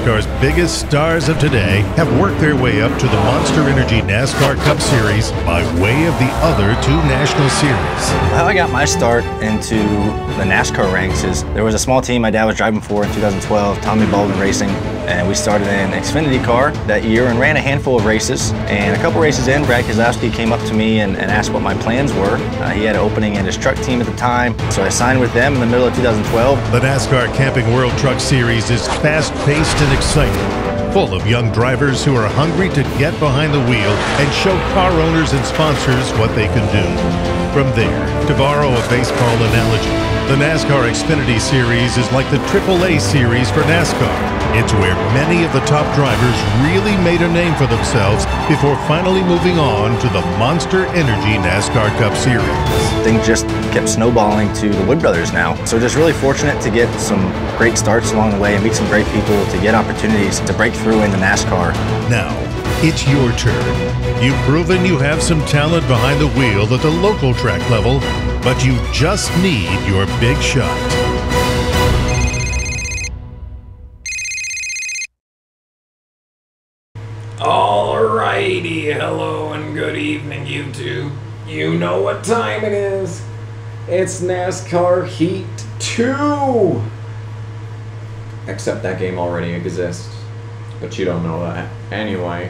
NASCAR's biggest stars of today have worked their way up to the Monster Energy NASCAR Cup Series by way of the other two national series. How I got my start into the NASCAR ranks is there was a small team my dad was driving for in 2012, Tommy Baldwin Racing, and we started in an Xfinity car that year and ran a handful of races. And a couple races in, Brad Keselowski came up to me and asked what my plans were. He had an opening in his truck team at the time, so I signed with them in the middle of 2012. The NASCAR Camping World Truck Series is fast-paced and exciting, full of young drivers who are hungry to get behind the wheel and show car owners and sponsors what they can do. From there, to borrow a baseball analogy, the NASCAR Xfinity Series is like the AAA Series for NASCAR. It's where many of the top drivers really made a name for themselves before finally moving on to the Monster Energy NASCAR Cup Series. Things just kept snowballing to the Wood Brothers now. So just really fortunate to get some great starts along the way and meet some great people to get opportunities to break through into NASCAR. Now, it's your turn. You've proven you have some talent behind the wheel at the local track level, but you just need your big shot. Alrighty, hello and good evening, YouTube. You know what time it is. It's NASCAR Heat 2! Except that game already exists, but you don't know that. Anyway,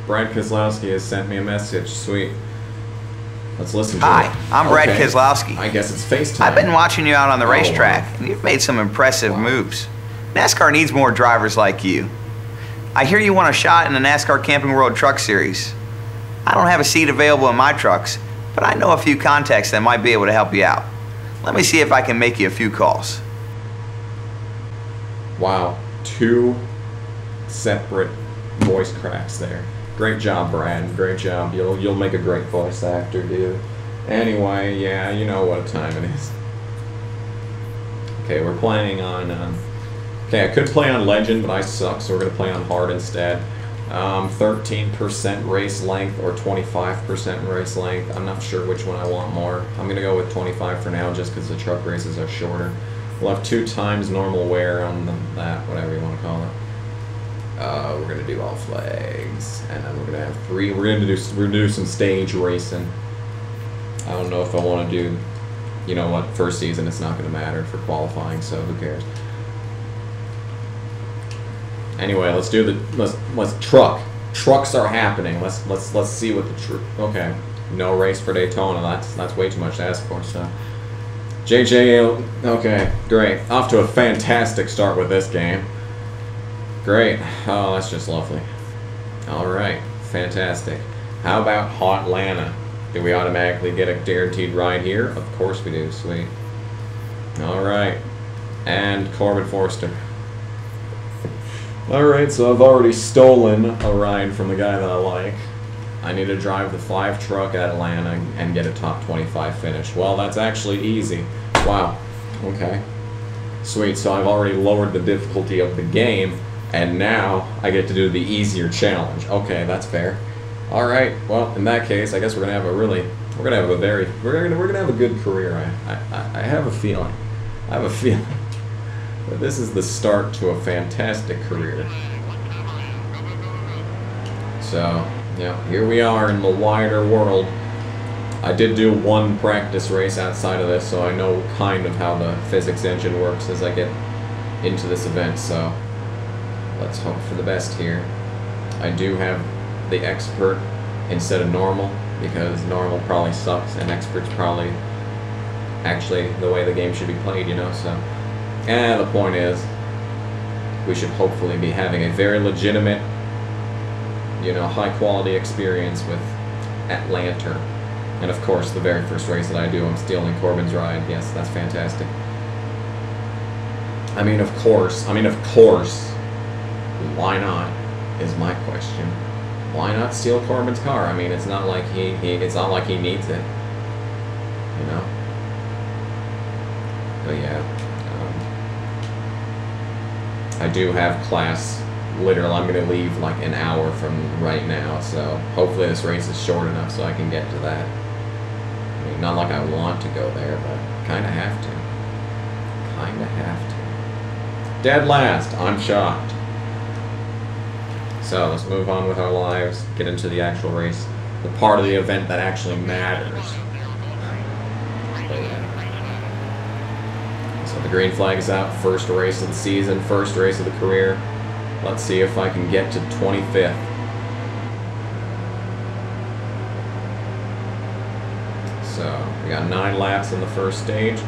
Brad Keselowski has sent me a message. Sweet. Let's listen to it. Hi, I'm Brad Keselowski. I guess it's FaceTime. I've been watching you out on the racetrack, and you've made some impressive moves. NASCAR needs more drivers like you. I hear you want a shot in the NASCAR Camping World Truck Series. I don't have a seat available in my trucks, but I know a few contacts that might be able to help you out. Let me see if I can make you a few calls. Wow, 2 separate voice cracks there. Great job, Brad. Great job. You'll make a great voice actor, dude. Anyway, yeah, you know what time it is. Okay, we're playing on... Okay, I could play on Legend, but I suck, so we're going to play on Hard instead. 13% race length or 25% race length. I'm not sure which one I want more. I'm going to go with 25 for now just because the truck races are shorter. We'll have 2 times normal wear on that, whatever you want to call it. We're going to do all flags, and then we're going to have 3. We're going to do some stage racing. I don't know if I want to do, you know what, first season it's not going to matter for qualifying, so who cares. Anyway, let's do the let's truck. Trucks are happening. Let's see what the okay. No race for Daytona. That's way too much to ask for. So JJ, okay, great. Off to a fantastic start with this game. Great. Oh, that's just lovely. All right, fantastic. How about Hotlanta? Do we automatically get a guaranteed ride here? Of course we do. Sweet. All right, and Corbin Forster. Alright, so I've already stolen a ride from the guy that I like. I need to drive the 5 truck at Atlanta and get a top 25 finish. Well, that's actually easy. Wow. Okay. Sweet, so I've already lowered the difficulty of the game, and now I get to do the easier challenge. Okay, that's fair. Alright, well, in that case, I guess we're gonna have a good career. I have a feeling. I have a feeling. But this is the start to a fantastic career. So, yeah, here we are in the wider world. I did do 1 practice race outside of this, so I know kind of how the physics engine works as I get into this event, so let's hope for the best here. I do have the expert instead of normal, because normal probably sucks, and expert's probably actually the way the game should be played, you know, so... And the point is, we should hopefully be having a very legitimate, you know, high-quality experience with Atlanta. And of course, the very first race that I do, I'm stealing Corbin's ride. Yes, that's fantastic. I mean, of course. Why not? Is my question. Why not steal Corbin's car? I mean, it's not like it's not like he needs it. You know. But yeah. I do have class, literally, I'm going to leave like an hour from right now, so hopefully this race is short enough so I can get to that. I mean, not like I want to go there, but kind of have to. Kind of have to. Dead last. I'm shocked. So let's move on with our lives, get into the actual race, the part of the event that actually matters. But yeah. So the green flag is out, first race of the season, first race of the career. Let's see if I can get to 25th. So we got 9 laps in the first stage.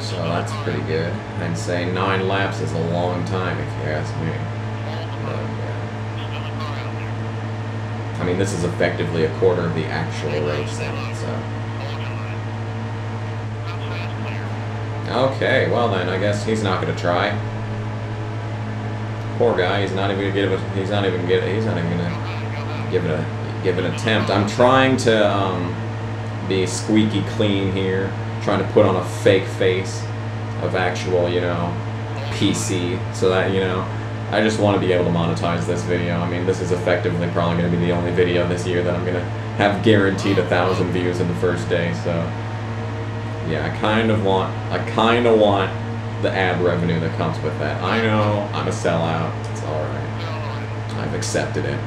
So that's pretty good. I'd say 9 laps is a long time if you ask me. But, yeah. I mean, this is effectively a quarter of the actual race then, so. Okay, well then, I guess he's not gonna try. Poor guy, he's not even gonna give it an attempt. I'm trying to be squeaky clean here, trying to put on a fake face of actual, you know, PC, so that, you know, I just want to be able to monetize this video. I mean, this is effectively probably going to be the only video this year that I'm going to have guaranteed 1,000 views in the first day, so yeah, I kind of want the ad revenue that comes with that. I know I'm a sellout, it's alright, I've accepted it.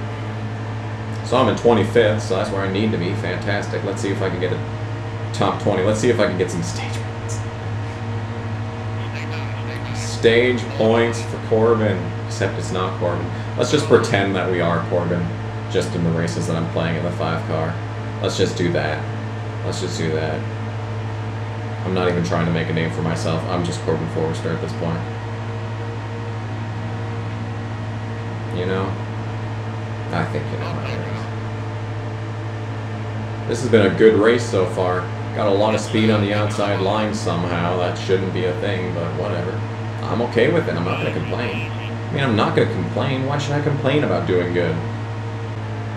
So I'm in 25th, so that's where I need to be. Fantastic. Let's see if I can get a top 20. Let's see if I can get some stage points. Stage points for Corbin, except it's not Corbin. Let's just pretend that we are Corbin, just in the races that I'm playing in the 5 car. Let's just do that. Let's just do that. I'm not even trying to make a name for myself. I'm just Corbin Forrester at this point. You know? I think you know how it is. This has been a good race so far. Got a lot of speed on the outside line somehow. That shouldn't be a thing, but whatever. I'm okay with it. I'm not going to complain. I mean, I'm not going to complain. Why should I complain about doing good?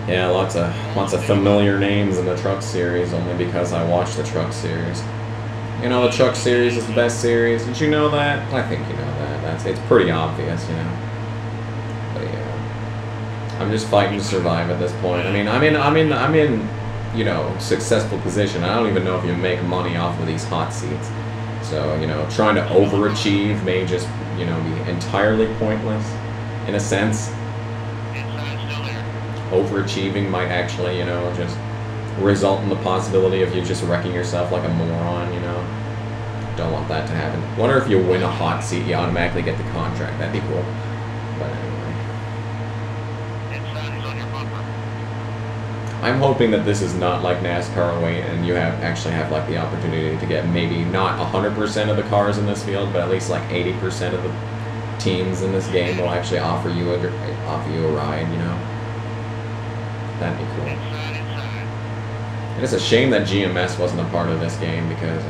Yeah, lots of familiar names in the Truck Series, only because I watch the Truck Series. You know, the Truck Series is the best series. Did you know that? I think you know that. It's pretty obvious, you know. But yeah, I'm just fighting to survive at this point. I mean, I'm in, you know, successful position. I don't even know if you make money off of these hot seats. So, you know, trying to overachieve may just, you know, be entirely pointless, in a sense. Overachieving might actually, you know, just result in the possibility of you just wrecking yourself like a moron, you know. Don't want that to happen. Wonder if you win a hot seat, you automatically get the contract. That'd be cool. But anyway. I'm hoping that this is not like NASCAR 08 and you actually have like the opportunity to get maybe not 100% of the cars in this field, but at least like 80% of the teams in this game will actually offer you a ride, you know. That'd be cool. And it's a shame that GMS wasn't a part of this game because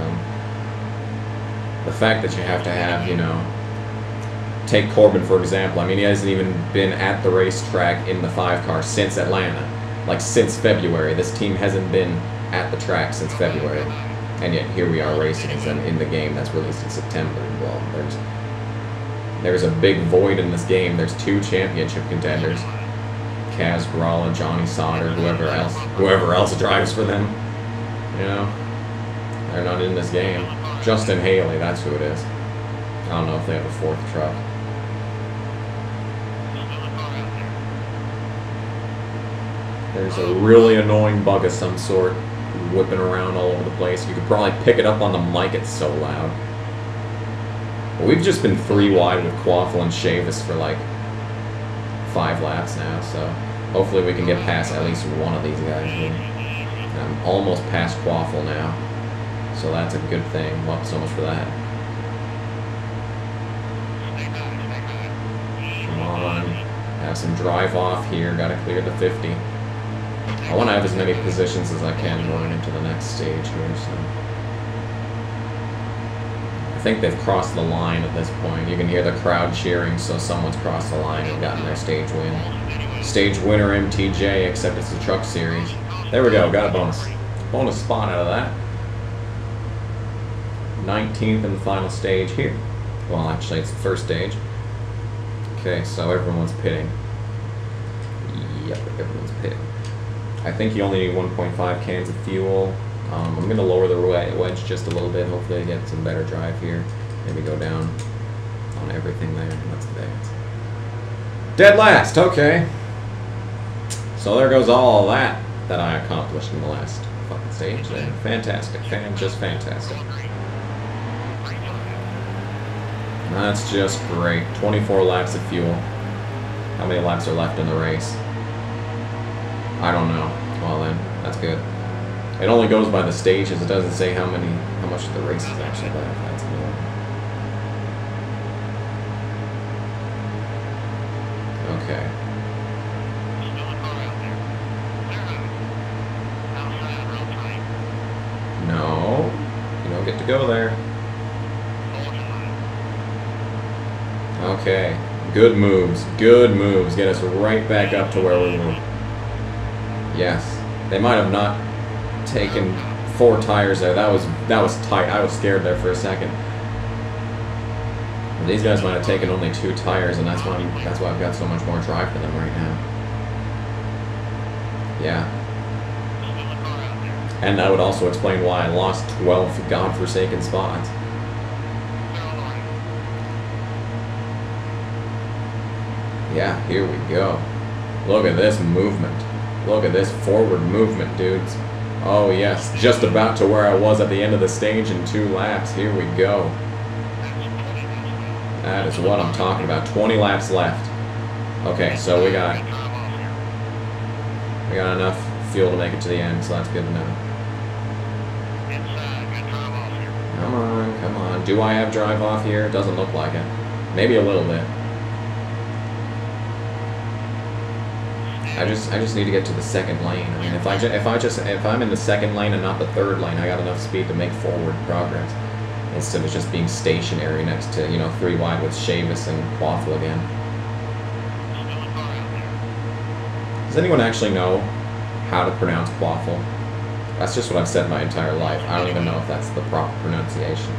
the fact that you have to have, you know, take Corbin for example. I mean, he hasn't even been at the racetrack in the 5 car since Atlanta. Like, since February. This team hasn't been at the track since February. And yet, here we are racing in the game that's released in September. Well, there's a big void in this game. There's 2 championship contenders. Kaz Gralla, Johnny Sauter, whoever else drives for them. You know? They're not in this game. Justin Haley, that's who it is. I don't know if they have a 4th truck. There's a really annoying bug of some sort whipping around all over the place. You could probably pick it up on the mic, it's so loud. But we've just been 3 wide with Quaffle and Chavis for like 5 laps now, so hopefully we can get past at least one of these guys here. I'm almost past Quaffle now, so that's a good thing. Well, so much for that. Come on, have some drive off here, gotta clear the 50. I want to have as many positions as I can going into the next stage here, so. I think they've crossed the line at this point. You can hear the crowd cheering, so someone's crossed the line and gotten their stage win. Stage winner MTJ, except it's the Truck Series. There we go, got a bonus. Bonus spot out of that. 19th in the final stage here. Well, actually, it's the first stage. Okay, so everyone's pitting. Yep, everyone's pitting. I think you only need 1.5 cans of fuel. I'm going to lower the wedge just a little bit. Hopefully I get some better drive here. Maybe go down on everything there. That's the bad. Dead last, okay. So there goes all that I accomplished in the last fucking stage there. Fantastic, just fantastic. That's just great. 24 laps of fuel. How many laps are left in the race? I don't know. Well then, that's good. It only goes by the stages. It doesn't say how much the race is actually left. That's cool. Okay. No, you don't get to go there. Okay, good moves, get us right back up to where we were. Yes, they might have not taken 4 tires there. That was tight. I was scared there for a second. But these guys might have taken only 2 tires, and that's why I've got so much more drive to them right now. Yeah. And that would also explain why I lost 12 godforsaken spots. Yeah, here we go. Look at this movement. Look at this forward movement, dudes. Oh yes, just about to where I was at the end of the stage in 2 laps. Here we go. That is what I'm talking about. 20 laps left. Okay, so we got enough fuel to make it to the end, so that's good to know. Come on. Do I have drive off here? Doesn't look like it. Maybe a little bit. I just need to get to the second lane. I mean, if I'm in the second lane and not the third lane, I got enough speed to make forward progress instead of just being stationary next to 3 wide with Chavis and Quaffle again. Does anyone actually know how to pronounce Quaffle? That's just what I've said my entire life. I don't even know if that's the proper pronunciation.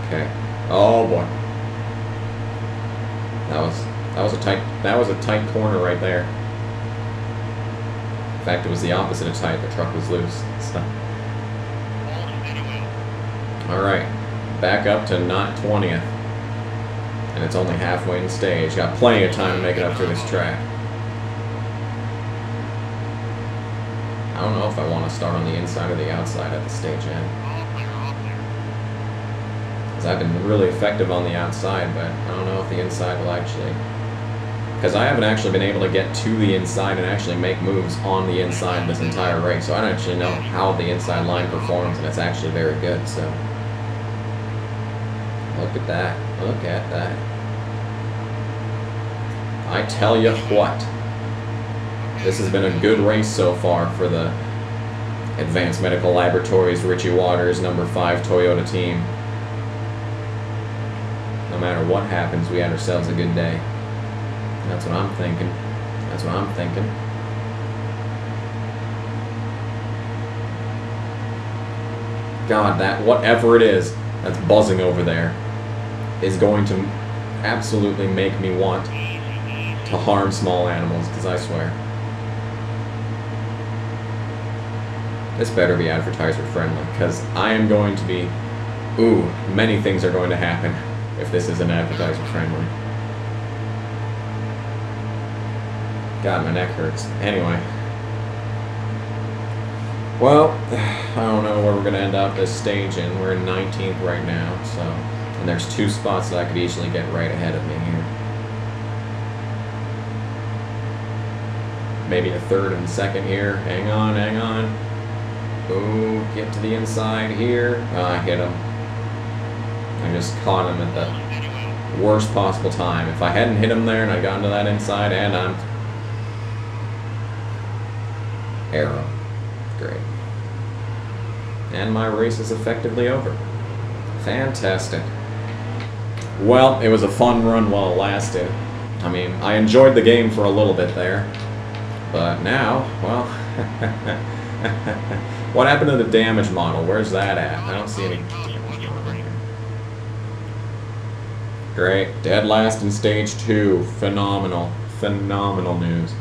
Okay. Oh boy. That was a tight corner right there. In fact, it was the opposite of tight. The truck was loose. So. All right, back up to not 20th, and it's only halfway in the stage. Got plenty of time to make it up through this track. I don't know if I want to start on the inside or the outside at the stage end. Because I've been really effective on the outside, but I don't know if the inside will actually... Because I haven't actually been able to get to the inside and actually make moves on the inside this entire race, so I don't actually know how the inside line performs, and it's actually very good, so... Look at that. Look at that. I tell you what. This has been a good race so far for the Advanced Medical Laboratories Richie Waters number 5 Toyota team. No matter what happens, we had ourselves a good day. That's what I'm thinking. That's what I'm thinking. God, that whatever it is that's buzzing over there is going to absolutely make me want to harm small animals, because I swear. This better be advertiser friendly, because I am going to be... Ooh, many things are going to happen if this isn't advertiser friendly. God, my neck hurts. Anyway. Well, I don't know where we're going to end up this stage in. We're in 19th right now, so... And there's 2 spots that I could easily get right ahead of me here. Maybe a 3rd and 2nd here. Hang on, hang on. Ooh, get to the inside here. Oh, I hit him. I just caught him at the worst possible time. If I hadn't hit him there and I'd gotten to that inside, and I'm... Arrow. Great. And my race is effectively over. Fantastic. Well, it was a fun run while it lasted. I mean, I enjoyed the game for a little bit there. But now, well... What happened to the damage model? Where's that at? I don't see any damage model here. Great. Dead last in stage 2. Phenomenal. Phenomenal news.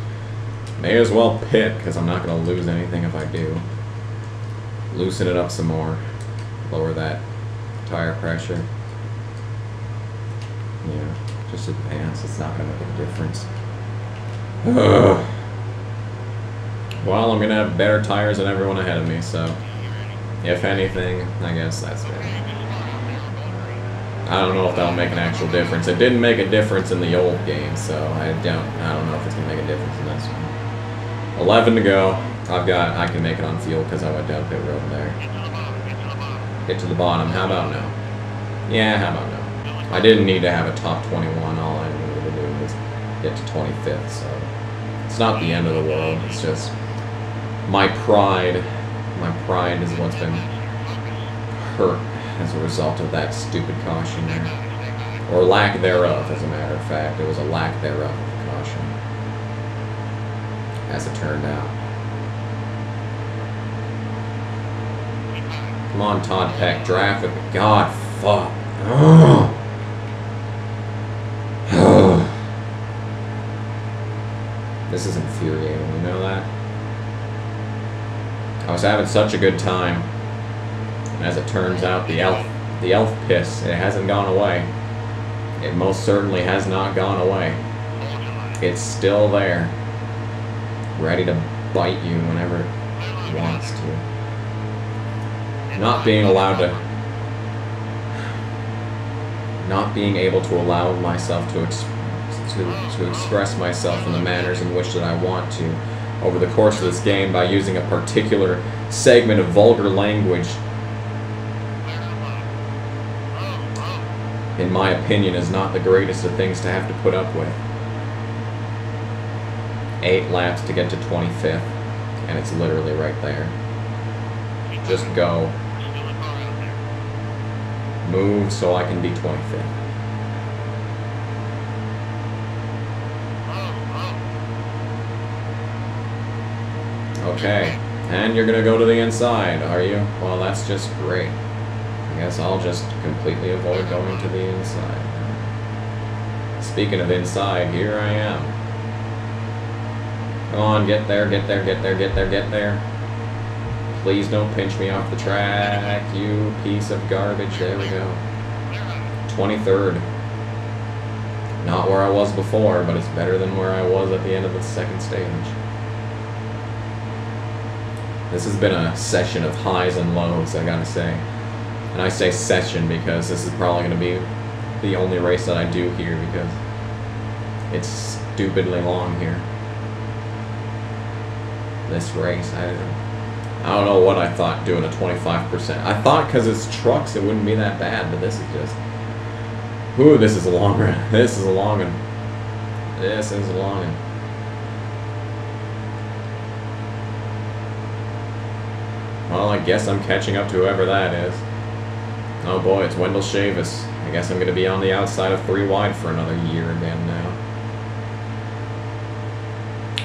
May as well pit, because I'm not going to lose anything if I do. Loosen it up some more. Lower that tire pressure. Yeah, just advance. It's not going to make a difference. Ugh. Well, I'm going to have better tires than everyone ahead of me, so if anything, I guess that's good. I don't know if that'll make an actual difference. It didn't make a difference in the old game, so I don't know if it's going to make a difference in this one. 11 to go. I can make it on fuel because I went down pit road there. Get to the bottom. How about no? Yeah, how about no? I didn't need to have a top 21. All I needed to do was get to 25th, so it's not the end of the world. It's just my pride. My pride is what's been hurt as a result of that stupid caution there. Or lack thereof, as a matter of fact. It was a lack thereof of caution. As it turned out. Come on, Todd Peck, draft with me. God, fuck. This is infuriating, you know that? I was having such a good time. And as it turns out, the elf piss, it hasn't gone away. It most certainly has not gone away. It's still there. Ready to bite you whenever it wants to. Not being able to allow myself to express myself in the manners in which that I want to over the course of this game by using a particular segment of vulgar language, in my opinion, is not the greatest of things to have to put up with. 8 laps to get to 25th, and it's literally right there. Just go. Move so I can be 25th. Okay, and you're gonna go to the inside, are you? Well, that's just great. I guess I'll just completely avoid going to the inside. Speaking of inside, here I am. Come on, get there, get there, get there, get there, get there. Please don't pinch me off the track, you piece of garbage. There we go. 23rd. Not where I was before, but it's better than where I was at the end of the second stage. This has been a session of highs and lows, I gotta say. And I say session because this is probably going to be the only race that I do here because it's stupidly long here. This race, I don't know what I thought doing a 25%. I thought because it's trucks it wouldn't be that bad, but this is just... Ooh, this is a long run. This is a long one. This is a long one. Well, I guess I'm catching up to whoever that is. Oh boy, it's Wendell Chavis. I guess I'm going to be on the outside of 3 wide for another year again now.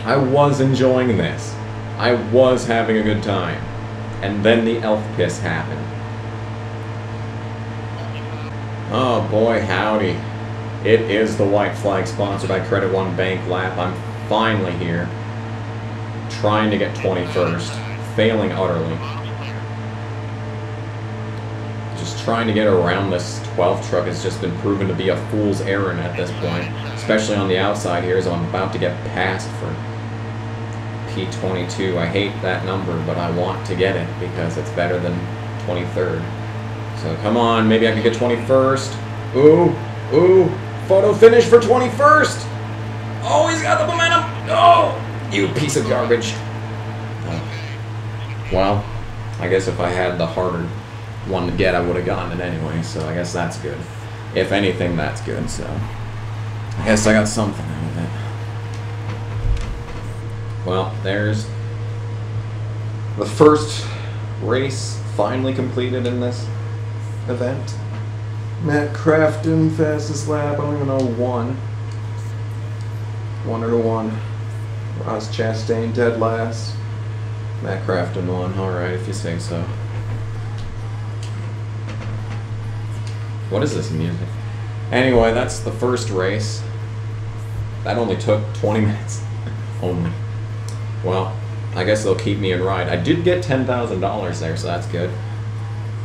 I was enjoying this. I was having a good time. And then the elf piss happened. Oh boy, howdy. It is the white flag sponsored by Credit One Bank lap. I'm finally here. Trying to get 21st. Failing utterly. Just trying to get around this 12 truck has just been proven to be a fool's errand at this point. Especially on the outside here as I'm about to get passed for P22. I hate that number, but I want to get it because it's better than 23rd. So come on, maybe I can get 21st. Ooh, ooh, photo finish for 21st. Oh, he's got the momentum. Oh, you piece of garbage. Well, I guess if I had the harder one to get, I would have gotten it anyway, so I guess that's good. If anything, that's good, so I guess I got something out of it. Well, there's the first race finally completed in this event. Matt Crafton, fastest lap, I don't even know, 1 or 1. Ross Chastain, dead last. Matt Crafton won, alright, if you say so. What is this music? Anyway, that's the first race. That only took 20 minutes. Only. Well, I guess they'll keep me in ride. I did get $10,000 there, so that's good.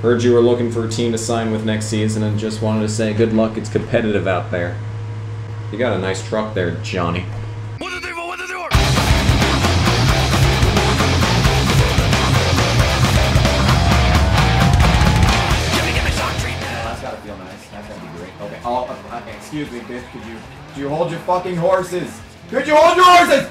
Heard you were looking for a team to sign with next season and just wanted to say good luck. It's competitive out there. You got a nice truck there, Johnny. That's gotta feel nice. That's gotta be great. Okay. Oh, okay. Excuse me, bitch. Could you hold your fucking horses? Could you hold your horses?